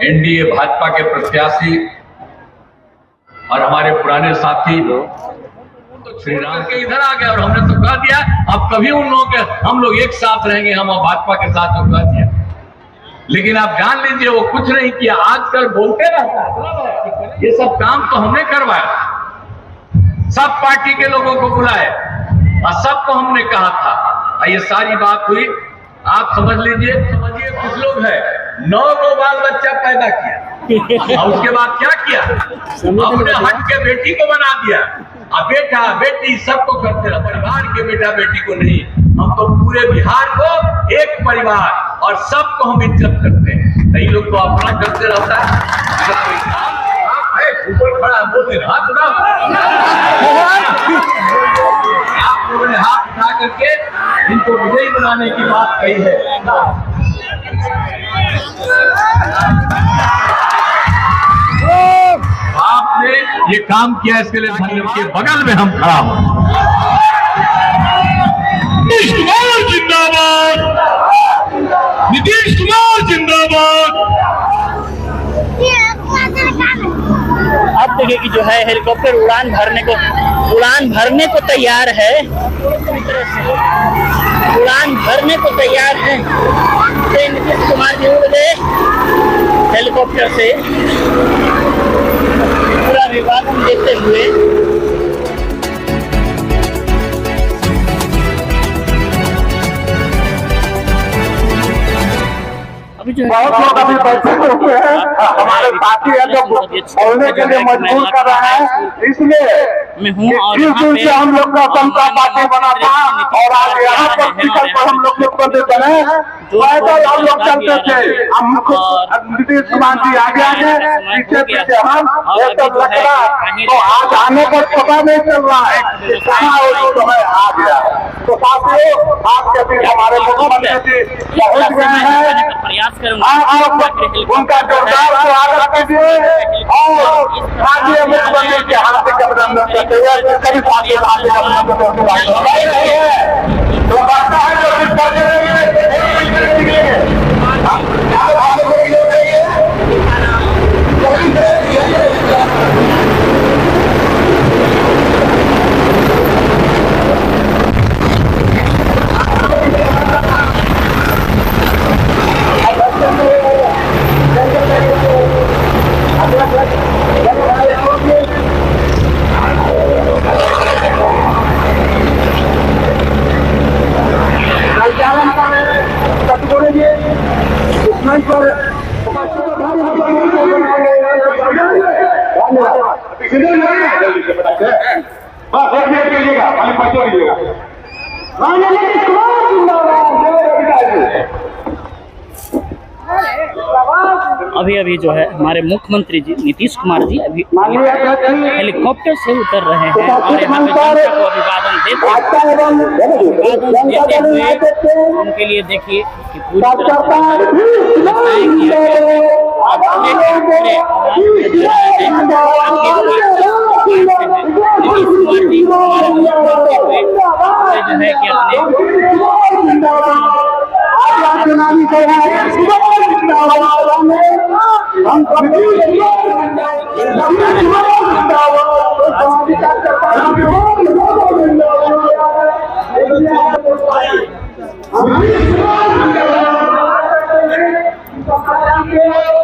NDA Bhajpa के प्रत्याशी और हमारे पुराने साथी श्री राम के इधर आ गए और हमने तो कह दिया अब कभी उन लोगों के हम लोग एक साथ रहेंगे, हम भाजपा के साथ तो कह दिया, लेकिन आप जान लीजिए वो कुछ नहीं किया। आजकल बोलते रहता है, ये सब काम तो हमने करवाया, सब पार्टी के लोगों को बुलाए और सबको हमने कहा था। ये सारी बात हुई, आप समझ लीजिए, समझिए कुछ लोग हैं 9 बाल बच्चा पैदा किया और उसके बाद क्या किया, अपने हट के बेटी को बना दिया, अब बेटा बेटी सबको करते रहे, परिवार के बेटा बेटी को नहीं। हम तो पूरे बिहार को एक परिवार और सबको हम इज्जत करते हैं। कई लोग तो अपना करते रहता है, ऊपर खड़ा बोलते हाथ उठा, आप लोगों ने हाथ उठा करके इनको विजयी बनाने की बात कही है। आपने ये काम किया, इसके लिए धन्यवाद। के बगल में हम खड़ा हो, नीतीश कुमार जिंदाबाद, नीतीश कुमार जिंदाबाद। अब देखिए कि जो है हेलीकॉप्टर उड़ान भरने को तैयार है, उड़ान भरने को तैयार है। नीतीश कुमार जी उड़ गए हेलीकॉप्टर से पूरा अभिवादन देते हुए। बहुत लोग अभी बैठे हुए हैं, हमारे पार्टी है जो बोलने के लिए मजबूर कर रहा है, इसलिए जिस दिन से हम लोग का समता पार्टी बना था और आज यहाँ पर टिकट पर हम लोग मुख्यमंत्री बने, पैदल हम लोग चलते थे। हम नीतीश कुमार जी आगे आगे पीछे पीछे हम एकदम लकड़ा, तो आज आने पर पता नहीं चल रहा है कहाँ जो है आ गया। तो साथियों आपके बीच हमारे मुख्यमंत्री जी पहुँच गए हैं, उनका जोरदार स्वागत कीजिए और राज्य मुख्यमंत्री के हार्दिक अभिनंदन करते हुए सभी साथी हार्दिक अभिनंदन अभी जो है हमारे मुख्यमंत्री जी नीतीश कुमार जी अभी हेलीकॉप्टर से उतर रहे हैं और यहाँ पे जनता को अभिवादन देते हुए उनके लिए देखिए कि पूरी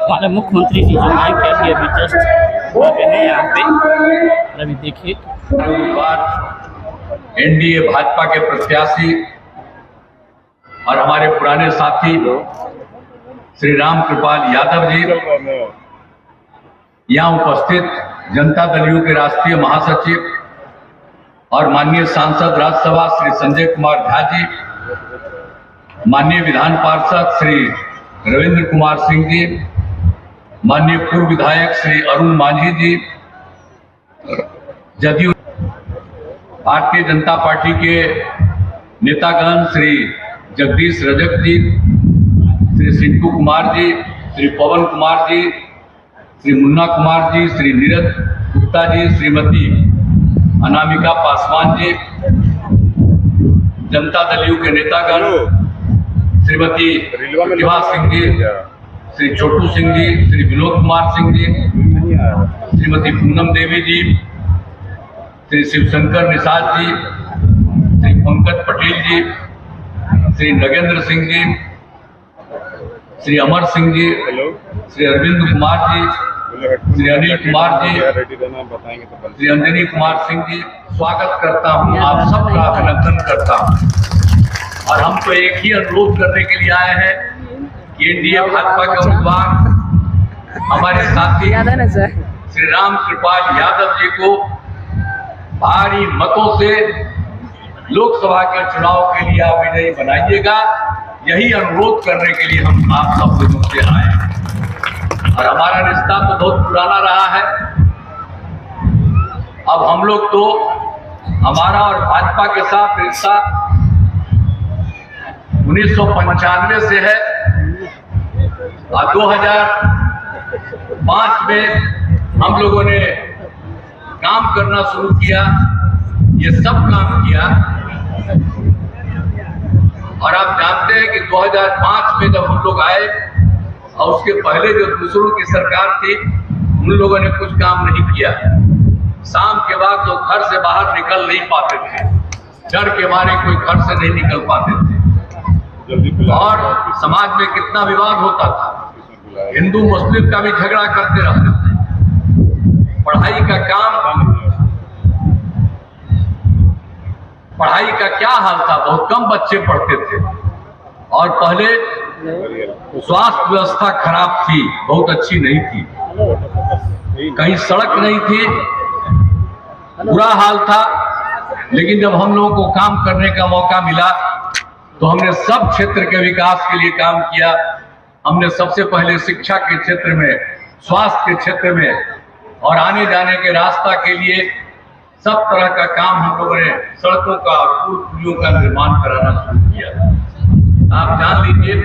हमारे मुख्यमंत्री जी जो है कि अभी जस्ट आ गए हैं यहाँ पे। अभी देखिए एनडीए भाजपा के प्रत्याशी और हमारे पुराने साथी श्री राम कृपाल यादव जी, यहाँ उपस्थित जनता दल के राष्ट्रीय महासचिव और माननीय सांसद राज्यसभा श्री संजय कुमार झा जी, माननीय विधान पार्षद श्री रविंद्र कुमार सिंह जी, माननीय पूर्व विधायक श्री अरुण मांझी जी, जदयू भारतीय जनता पार्टी के नेतागण श्री जगदीश रजक जी, श्री सिंटू कुमार जी, श्री पवन कुमार जी, श्री मुन्ना कुमार जी, श्री नीरज गुप्ता जी, श्रीमती अनामिका पासवान जी, जनता दल यू के नेतागण, श्रीमती प्रतिभा सिंह जी, श्री छोटू सिंह जी, श्री विनोद कुमार सिंह जी, श्रीमती पूनम देवी जी, श्री शिवशंकर निषाद जी, श्री पंकज पटेल जी, श्री नगेंद्र सिंह जी, श्री अमर सिंह जी, श्री अरविंद कुमार जी, श्री अनिल कुमार जी, श्री अंजनी कुमार सिंह जी, स्वागत करता हूं, आप सबका अभिनंदन करता हूं। और हम तो एक ही अनुरोध करने के लिए आए हैं कि एनडीए भाजपा के उम्मीदवार हमारे साथी श्री राम कृपाल यादव जी को भारी मतों से लोकसभा के चुनाव के लिए आप विजयी बनाइएगा। यही अनुरोध करने के लिए हम आप सब लोगों से आए हैं। और हमारा रिश्ता तो बहुत पुराना रहा है। अब हम लोग तो, हमारा और भाजपा के साथ रिश्ता 1995 से है और 2005 में हम लोगों ने काम करना शुरू किया, ये सब काम किया। और आप जानते हैं कि 2005 में जब हम लोग आए और उसके पहले जो दूसरों की सरकार थी, उन लोगों ने कुछ काम नहीं किया। शाम के बाद तो घर से बाहर निकल नहीं पाते थे, डर के मारे कोई घर से नहीं निकल पाते थे। और समाज में कितना विवाद होता था, हिंदू मुस्लिम का भी झगड़ा करते रहते थे। पढ़ाई का क्या हाल था, बहुत कम बच्चे पढ़ते थे। और पहले स्वास्थ्य व्यवस्था खराब थी, बहुत अच्छी नहीं थी, कहीं सड़क नहीं थी, बुरा हाल था। लेकिन जब हम लोगों को काम करने का मौका मिला तो हमने सब क्षेत्र के विकास के लिए काम किया। हमने सबसे पहले शिक्षा के क्षेत्र में, स्वास्थ्य के क्षेत्र में और आने जाने के रास्ता के लिए सब तरह का काम हम लोगों ने, सड़कों का और पुल पुलियों का निर्माण कराना शुरू किया। आप जान लीजिए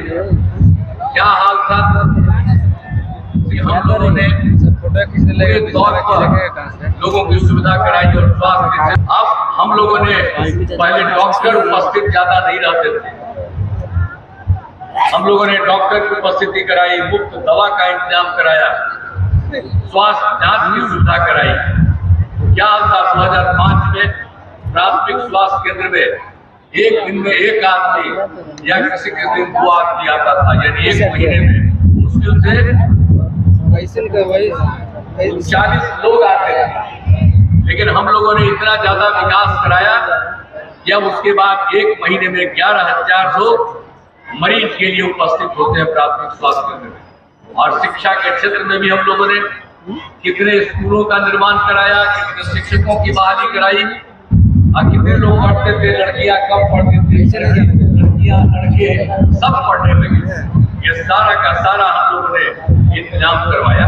क्या हाल था कि हम लोगों ने पूरे तौर पर लोगों की सुविधा कराई और स्वास्थ्य। अब हम लोगों ने, पहले डॉक्टर उपस्थित ज्यादा नहीं रहते थे, हम लोगों ने डॉक्टर की उपस्थिति कराई, मुफ्त दवा का इंतजाम कराया, स्वास्थ्य जांच की सुविधा कराई। क्या हाल था 2005 में प्राथमिक स्वास्थ्य केंद्र में एक दिन में एक आदमी या किसी के दिन 2 आदमी आता था, यानी एक महीने में मुश्किल से 40 लोग आते थे। लेकिन हम लोगों ने इतना ज्यादा विकास कराया कि अब उसके बाद एक महीने में 11,000 लोग मरीज के लिए उपस्थित होते हैं प्राथमिक स्वास्थ्य केंद्र में। और शिक्षा के क्षेत्र में भी हम लोगों ने कितने स्कूलों का निर्माण कराया, कितने शिक्षकों की बहाली कराई, और कितने लोग पढ़ते थे, लड़कियां कम पढ़ती थी, लड़कियां लड़के सब पढ़ने लगे। ये सारा का सारा हम लोगों ने इंतजाम करवाया।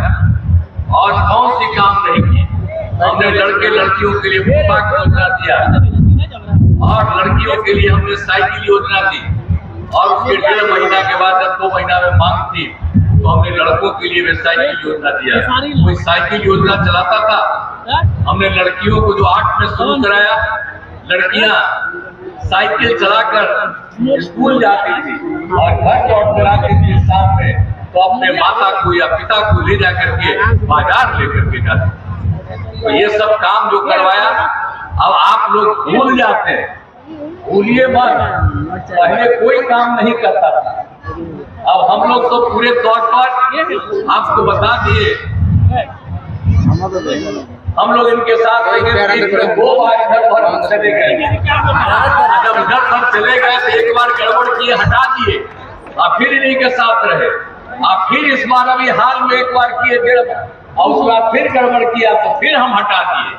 और कौन सी काम नहीं की, हमने लड़के लड़कियों के लिए पोशाक योजना दिया, और लड़कियों के लिए हमने साइकिल योजना दी। और उसके 1.5 महीना के बाद जब 2 महीना में मांग थी तो हमने लड़कों के लिए भी साइकिल योजना दिया। कोई साइकिल योजना चलाता था, हमने लड़कियों को जो 8 में शुरू कराया, लड़कियां साइकिल चलाकर स्कूल जाती थी और घर लौट कर आती थी शाम में, तो अपने माता को या पिता को ले जाकर के बाजार लेकर के जाती थी। तो ये सब काम जो करवाया, अब आप लोग भूल जाते हैं, भूलिए मत, पहले कोई काम नहीं करता था। अब हम लोग तो पूरे तौर पर आपको बता दिए, हम लोग इनके साथ 2 बार इधर उधर चले गए। जब इधर उधर चले गए तो एक बार गड़बड़ किए, हटा दिए, और फिर इन्हीं के साथ रहे। आप फिर इस बार अभी हाल में एक बार किए, और उसके बाद फिर गड़बड़ किया तो फिर हम हटा दिए।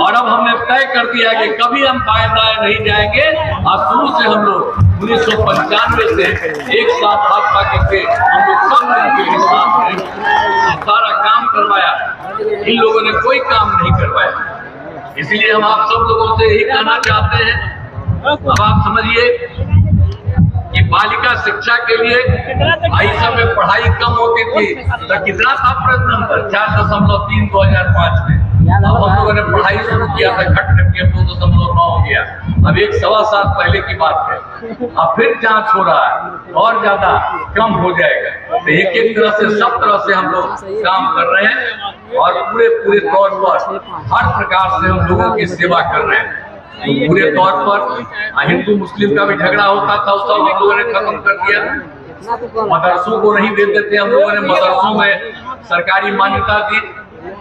और अब हमने तय कर दिया कि कभी हम बाएं दाएं नहीं जाएंगे। और शुरू से हम लोग 1995 से एक साथ भाजपा के थे, हम लोग सब मिलकर साथ रहे, सारा काम करवाया। इन लोगों ने कोई काम नहीं करवाया। इसलिए हम आप सब लोगों से यही कहना चाहते हैं, अब आप समझिए कि बालिका शिक्षा के लिए आई सब में पढ़ाई कम होती थी, तो कितना था प्रश्न नंबर 4.3 2005 में, अब हम लोगों ने पढ़ाई शुरू किया था, घट करके 2.9 हो गया। अब 1-1.25 साल पहले की बात है, अब फिर जांच हो रहा है और ज्यादा कम हो जाएगा। तो एक तरह से सब तरह से हम लोग काम कर रहे हैं और पूरे तौर पर हर प्रकार से हम लोगों की सेवा कर रहे हैं। तो पूरे तौर पर हिंदू मुस्लिम का भी झगड़ा होता था, उस सब हम लोगों ने खत्म कर दिया। मदरसों को नहीं देते थे हम लोगों ने, मदरसों में सरकारी मान्यता दी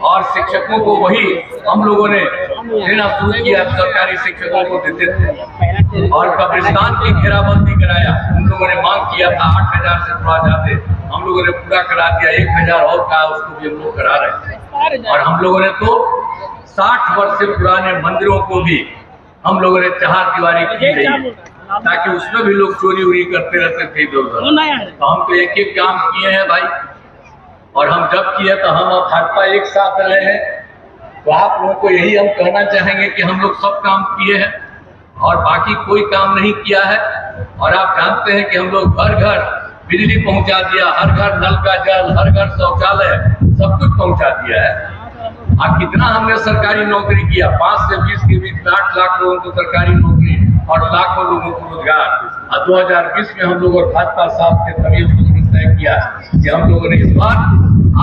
और शिक्षकों को वही हम लोगों ने देना शुरू किया, सरकारी शिक्षकों को देते थे। और कब्रिस्तान की घेराबंदी कराया, हम लोगों ने मांग किया था 8,000 से थोड़ा ज्यादा, हम लोगों ने पूरा करा दिया। 1,000 और का उसको भी हम लोग करा रहे हैं। और हम लोगों ने तो 60 वर्ष से पुराने मंदिरों को भी हम लोगों ने चहारदीवारी की गई है, ताकि उसमें भी लोग चोरी उरी करते रहते थे इधर उधर। तो हम तो एक काम किए हैं भाई, और हम जब किए तो हम भाजपा एक साथ रहे हैं। तो आप लोगों को यही हम कहना चाहेंगे कि हम लोग सब काम किए हैं और बाकी कोई काम नहीं किया है। और आप जानते हैं कि हम लोग घर घर बिजली पहुंचा दिया, हर घर नल का जल, हर घर शौचालय, सब कुछ पहुंचा दिया है। कितना हमने सरकारी नौकरी किया, 5 से 20 के बीच में 8 लाख लोगों को सरकारी नौकरी और लाखों लोगों को रोजगार। 2020 में हम लोग और भाजपा साहब के तभी तय किया कि हम लोगों ने इस बार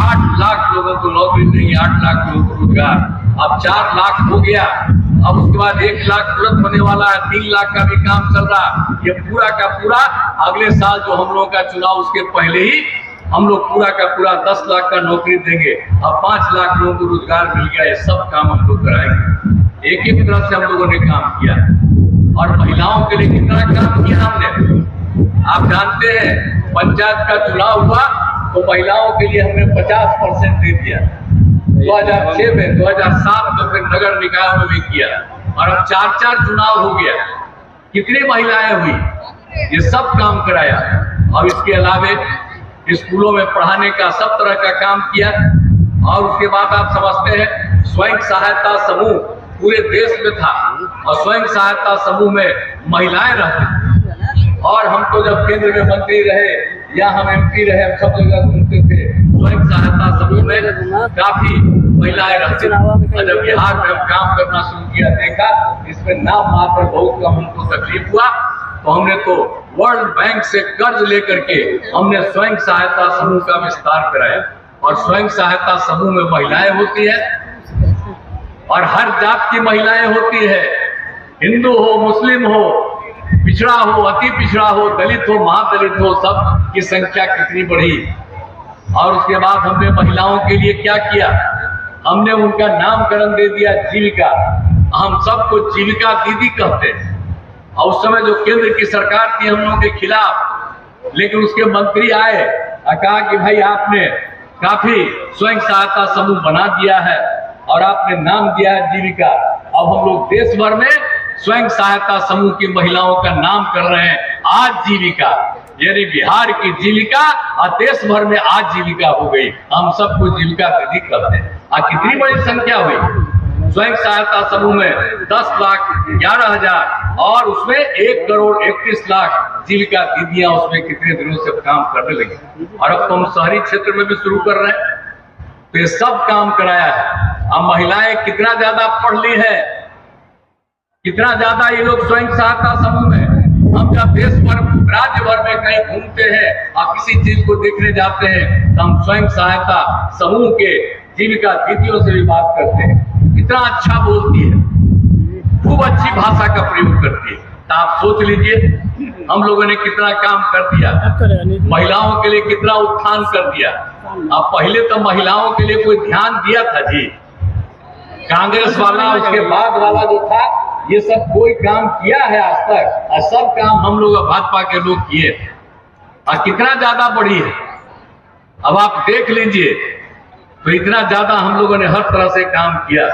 8 लाख लोगों को नौकरी देंगे, 8 लाख लोगों को रोजगार। अब 4 लाख हो गया, अब उसके बाद 1 लाख तुरंत होने वाला है, 3 लाख का भी काम चल रहा। ये पूरा का पूरा अगले साल जो हम लोगों का चुनाव उसके पहले ही हम लोग पूरा का पूरा 10 लाख का नौकरी देंगे। अब 5 लाख लोगों को रोजगार मिल गया। ये सब काम हम लोग कराएंगे। एक तरह से हम लोगों ने काम किया। और महिलाओं के लिए कितना काम किया हमने, आप जानते हैं, पंचायत का चुनाव हुआ तो महिलाओं के लिए हमने 50% दे दिया। 2006 में, 2007 में फिर नगर निकाय में भी किया। और अब 4 चुनाव हो गया। कितनी महिलाएं हुई, ये सब काम कराया। और इसके अलावे स्कूलों में पढ़ाने का सब तरह का काम किया। और उसके बाद आप समझते हैं स्वयं सहायता समूह पूरे देश में था और स्वयं सहायता समूह में महिलाएं रहती। और हम तो जब केंद्र में मंत्री रहे या हम MP रहे, हम सब जगह घूमते थे, स्वयं सहायता समूह में काफी महिलाएं रहती। और जब बिहार में हम काम करना शुरू किया, देखा इसमें नाम मात्र बहुत कम हमको तकलीफ हुआ, तो हमने तो वर्ल्ड बैंक से कर्ज लेकर के हमने स्वयं सहायता समूह का विस्तार कराया। और स्वयं सहायता समूह में महिलाएं होती है और हर जात की महिलाएं होती है, हिंदू हो, मुस्लिम हो, पिछड़ा हो, अति पिछड़ा हो, दलित हो, महादलित हो, सब की संख्या कितनी बढ़ी। और उसके बाद हमने महिलाओं के लिए क्या किया, हमने उनका नामकरण दे दिया जीविका। हम सबको जीविका दीदी कहते हैं। और उस समय जो केंद्र की सरकार थी हम लोगों के खिलाफ, लेकिन उसके मंत्री आए और कहा कि भाई आपने काफी स्वयं सहायता समूह बना दिया है और आपने नाम दिया है जीविका। अब हम लोग देश भर में स्वयं सहायता समूह की महिलाओं का नाम कर रहे हैं आजीविका, यानी बिहार की जीविका और देश भर में आजीविका हो गई। हम सबको जीविका दीदी कहते हैं। कितनी बड़ी संख्या हुई। स्वयं सहायता समूह में 10,11,000 और उसमें 1,31,00,000 जीविका दीदियां उसमें कितने दिनों से काम करने लगी। और अब तो हम शहरी क्षेत्र में भी शुरू कर रहे हैं। तो ये सब काम कराया है। अब महिलाएं कितना ज्यादा पढ़ ली है, कितना ज्यादा ये लोग स्वयं सहायता समूह में, हम जब देश भर राज्य भर में कहीं घूमते हैं और किसी चीज को देखने जाते हैं तो हम स्वयं सहायता समूह के जीविका दीदियों से भी बात करते हैं। कितना अच्छा बोलती है, खूब अच्छी भाषा का प्रयोग करती है। तो आप सोच लीजिए हम लोगों ने कितना काम कर दिया, महिलाओं के लिए कितना उत्थान कर दिया। अब पहले तो महिलाओं के लिए कोई ध्यान दिया था जी, कांग्रेस वाला, उसके बाद वाला जो था, ये सब कोई काम किया है आज तक? और सब काम हम लोग भाजपा के लोग किए और कितना ज्यादा बढ़ी है। अब आप देख लीजिए, तो इतना ज्यादा हम लोगों ने हर तरह से काम किया।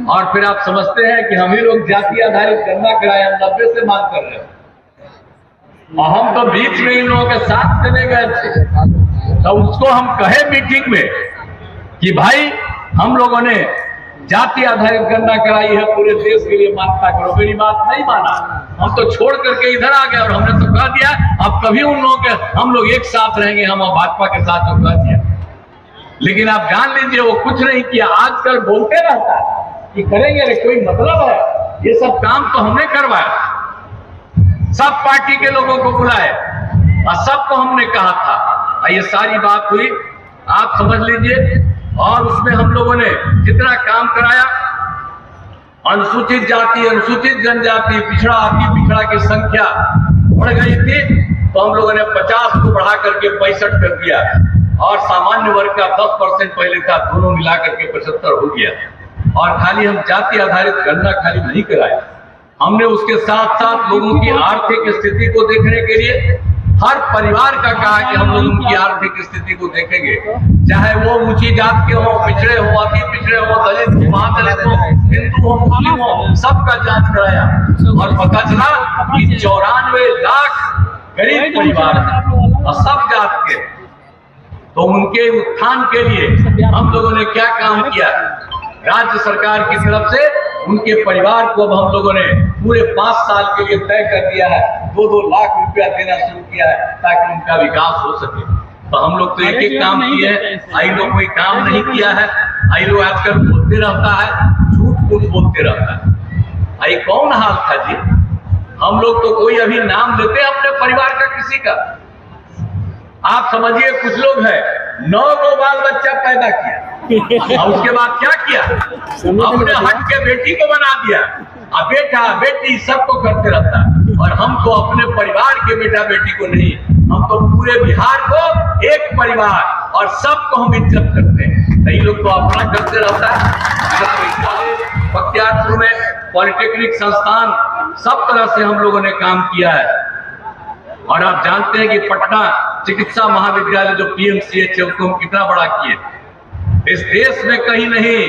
और फिर आप समझते हैं कि हम ही लोग जाति आधारित गणना कराए, हम 90 से मांग कर रहे हैं और हम तो बीच में इन लोगों के साथ चले गए थे। तो उसको हम कहे मीटिंग में कि भाई हम लोगों ने जाति आधारित गणना कराई है, पूरे देश के लिए मान्यता करो। मेरी बात नहीं माना, हम तो छोड़ करके इधर आ गए और हमने तो कह दिया अब कभी उन लोगों के हम लोग एक साथ रहेंगे, हम भाजपा के साथ जो कह दिया। लेकिन आप जान लीजिए वो कुछ नहीं किया। आजकल बोलते रहता है कि करेंगे, अरे कोई मतलब है? ये सब काम तो हमने करवाया, सब पार्टी के लोगों को बुलाए और सबको हमने कहा था। ये सारी बात हुई, आप समझ लीजिए। और उसमें हम लोगों ने जितना काम कराया, अनुसूचित जाति, अनुसूचित जनजाति, पिछड़ा अति पिछड़ा की संख्या बढ़ गई थी, तो हम लोगों ने 50 को बढ़ा करके 65 कर दिया। और सामान्य वर्ग का 10% पहले था, दोनों मिलाकर के 75 हो गया। और खाली हम जाति आधारित गणना खाली नहीं कराए, हमने उसके साथ साथ लोगों की आर्थिक स्थिति को देखने के लिए हर परिवार का कहा कि हम लोग उनकी आर्थिक स्थिति को देखेंगे, चाहे वो ऊंची जात के हो, पिछड़े हो, अति पिछड़े हो, दलित हो, महादलित हो, हिंदू हो, मुस्लिम हो, सबका जांच कराया। और पता चला कि 94 लाख गरीब परिवार हैं और सब जात के। तो उनके उत्थान के लिए हम लोगों ने क्या काम किया? राज्य सरकार की तरफ से उनके परिवार को अब हम लोगों ने पूरे 5 साल के लिए तय कर दिया है, 2-2 लाख रुपया देना शुरू किया है ताकि उनका विकास हो सके। तो हम लोग तो एक एक काम किए हैं, आई लोग कोई काम नहीं किया है। आई लोग आजकल बोलते रहता है, झूठ फूट बोलते रहता है। आई कौन हाल था जी? हम लोग तो कोई अभी नाम लेते हैं अपने परिवार का किसी का। आप समझिए कुछ लोग हैं 9 बाल बच्चा पैदा किया और उसके बाद क्या किया? अपने हट के बेटी को बना दिया, अब बेटा बेटी सबको करते रहता है। और हम तो अपने परिवार के बेटा बेटी को नहीं, हम तो पूरे बिहार को एक परिवार और सबको हम इज्जत करते हैं। कई लोग तो अपना करते रहता है। बख्तियारपुर में पॉलिटेक्निक संस्थान सब तरह से हम लोगों ने काम किया है। और आप जानते हैं कि पटना चिकित्सा महाविद्यालय जो PMCH है उसको हम कितना बड़ा किए। इस देश में कहीं नहीं,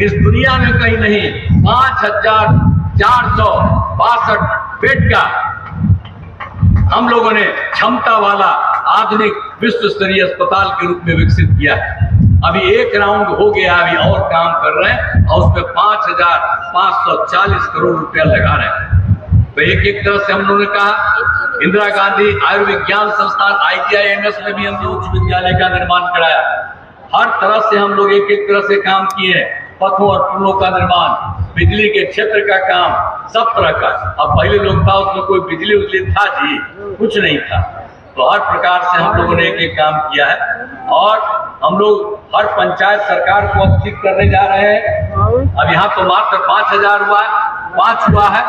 इस दुनिया में कहीं नहीं 5462 बेड का हम लोगों ने क्षमता वाला आधुनिक विश्व स्तरीय अस्पताल के रूप में विकसित किया है। अभी एक राउंड हो गया, अभी और काम कर रहे हैं और उसमें 5540 करोड़ रुपया लगा रहे हैं। तो एक एक तरह से हम लोगों ने कहा, इंदिरा गांधी आयुर्विज्ञान संस्थान IGIMS में भी हमने उच्च विद्यालय का निर्माण कराया। हर तरह से हम लोग एक एक तरह से काम किए हैं। पथों और पुलों का निर्माण, बिजली के क्षेत्र का काम, सब तरह का। अब पहले लोग था उसमें कोई बिजली उजली था जी, कुछ नहीं था। तो हर प्रकार से हम लोगों ने एक एक काम किया है। और हम लोग हर पंचायत सरकार को अब ठीक करने जा रहे हैं। अब यहाँ तो मात्र 5000 हुआ है, 5 हुआ है,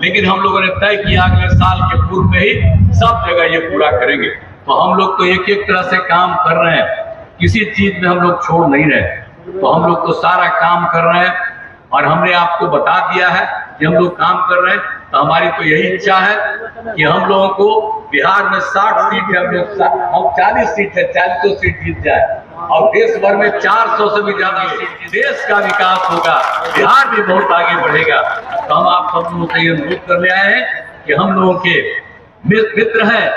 लेकिन हम लोगों ने तय किया अगले साल के पूर्व में ही सब जगह ये पूरा करेंगे। तो हम लोग तो एक एक तरह से काम कर रहे हैं, किसी चीज में हम लोग छोड़ नहीं रहे। तो हम लोग तो सारा काम कर रहे हैं और हमने आपको बता दिया है कि हम लोग काम कर रहे हैं। तो हमारी तो यही इच्छा है कि हम लोगों को बिहार में 60 सीट है, हम 40 सीट है, 40 सीट जीत जाए और देश भर में 400 से भी ज्यादा सीट, देश का विकास होगा, बिहार भी बहुत आगे बढ़ेगा। तो हम आप सब लोगों से ये अनुरोध करने आए हैं कि हम लोगों के मित्र हैं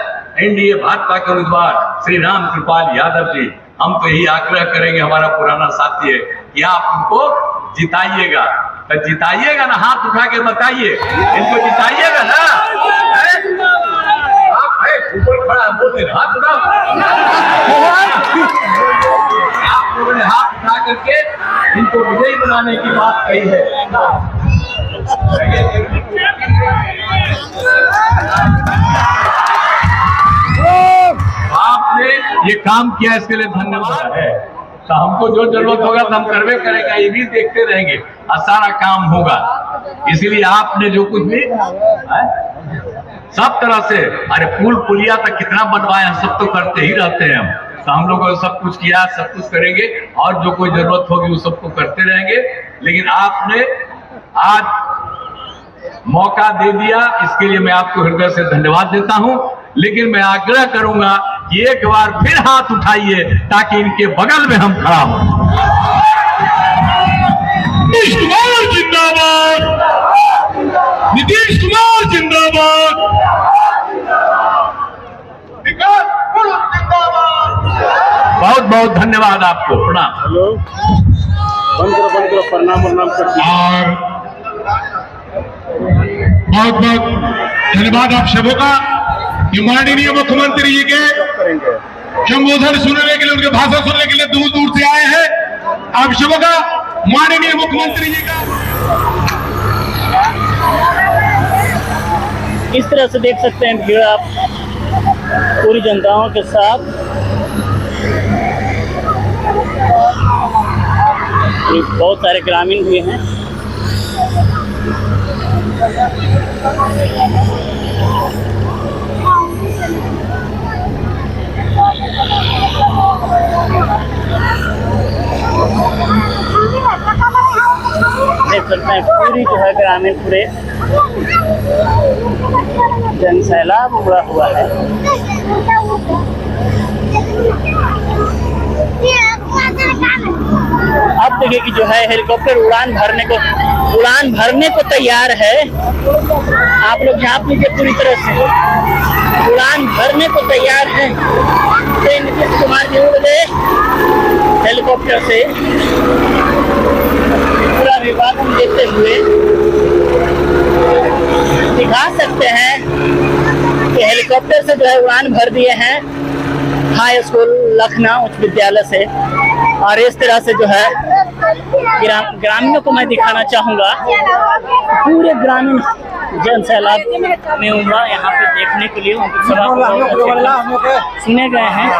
NDA भाजपा के उम्मीदवार श्री राम कृपाल यादव जी, हम तो यही आग्रह करेंगे, हमारा पुराना साथी है, कि आप उनको जिताइएगा। तो जिताइएगा ना, हाथ उठा के बताइए, इनको जिताइएगा ना। आप ऊपर खड़ा बोलते हाथ उठाओ। आप लोगों ने हाथ उठा करके इनको विजयी बनाने की बात कही है। आपने ये काम किया, इसके लिए धन्यवाद है। तो हमको जो जरूरत होगा तो हम करवे करेंगे, ये भी देखते रहेंगे और सारा काम होगा। इसीलिए आपने जो कुछ भी सब तरह से, अरे पुल पुलिया तक कितना बनवाया, सब तो करते ही रहते हैं हम। तो हम लोगों ने सब कुछ किया, सब कुछ करेंगे और जो कोई जरूरत होगी वो सबको करते रहेंगे। लेकिन आपने आज मौका दे दिया, इसके लिए मैं आपको हृदय से धन्यवाद देता हूं। लेकिन मैं आग्रह करूंगा कि एक बार फिर हाथ उठाइए ताकि इनके बगल में हम खड़ा हों। नीतीश कुमार जिंदाबाद, नीतीश कुमार जिंदाबाद, बहुत बहुत धन्यवाद आपको, प्रणाम। हेलो, बंद करो, प्रणाम और बहुत बहुत धन्यवाद आप सबों का। माननीय मुख्यमंत्री जी के संबोधन सुनने के लिए, उनके भाषण सुनने के लिए दूर दूर से आए हैं। आप सबका माननीय मुख्यमंत्री जी का इस तरह से देख सकते हैं भीड़ आप पूरी जनताओं के साथ। बहुत सारे ग्रामीण भी हैं। देख सकते हैं पूरी जो है ग्रामीण पूरे जन सैलाब उमड़ा हुआ है। अब देखिए कि जो है हेलीकॉप्टर उड़ान भरने को तैयार है। आप लोग झांप लीजिए, पूरी तरह से उड़ान भरने को तैयार है। तो नीतीश कुमार जी उड़ गए हेलीकॉप्टर से। पूरा विभाजन देखते हुए दिखा सकते हैं कि हेलीकॉप्टर से जो है उड़ान भर दिए हैं हाई स्कूल लखनऊ उच्च विद्यालय से। और इस तरह से जो है ग्रामीणों को मैं दिखाना चाहूँगा, पूरे ग्रामीण जन सैलाब में उमड़ा यहाँ पे देखने के लिए। उनकी सभा को सुने गए हैं।